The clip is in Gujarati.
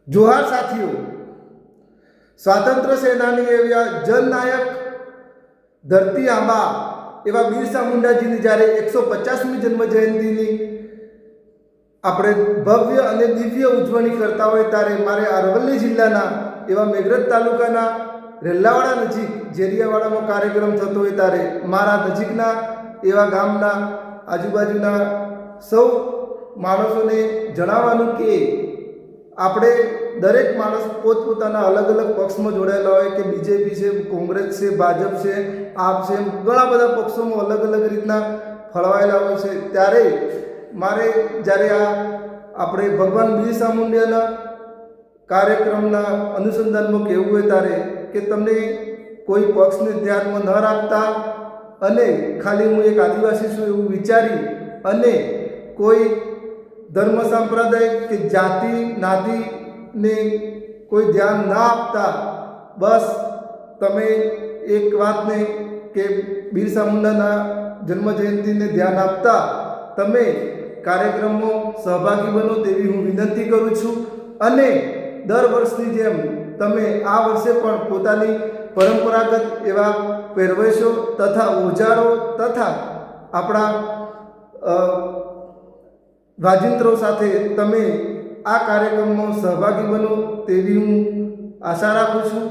જોહાર સાથીઓ, સ્વાતંત્ર્ય સેનાની એવા જનનાયક ધરતી આંબા એવા બિરસા મુંડાજીની જ્યારે 150મી જન્મ જયંતિની આપણે ભવ્ય અને દિવ્ય ઉજવણી કરતા હોય ત્યારે મારે અરવલ્લી જિલ્લાના એવા મેઘરજ તાલુકાના રેલ્લાવાડા નજીક ઝેરિયાવાડામાં કાર્યક્રમ થતો હોય ત્યારે મારા નજીકના એવા ગામના આજુબાજુના સૌ માણસોને જણાવવાનું કે આપણે દરેક માણસ પોતપોતાના અલગ અલગ પક્ષમાં જોડાયેલા હોય કે બીજેપી છે, કોંગ્રેસ છે, ભાજપ છે, આપ છે, ઘણા બધા પક્ષોમાં અલગ અલગ રીતના ફળવાયેલા હોય છે. ત્યારે મારે જ્યારે આપણે ભગવાન બિરસા મુંડાના કાર્યક્રમના અનુસંધાનમાં કહેવું હોય ત્યારે કે તમને કોઈ પક્ષને ધ્યાનમાં ન રાખતા અને ખાલી હું એક આદિવાસી છું એવું વિચારી અને કોઈ ધર્મ સંપ્રદાય કે જાતિ નાતિને કોઈ ધ્યાન ના આપતા બસ તમે એક વાતને કે બિરસા મુંડાના જન્મજયંતિને ધ્યાન આપતા તમે કાર્યક્રમમાં સહભાગી બનો તેવી હું વિનંતી કરું છું. અને દર વર્ષની જેમ તમે આ વર્ષે પણ પોતાની પરંપરાગત એવા પહેરવેશો તથા ઓજારો તથા આપણા વાજિંત્રો સાથે તમે આ કાર્યક્રમમાં સહભાગી બનો તેવી હું આશા રાખું છું.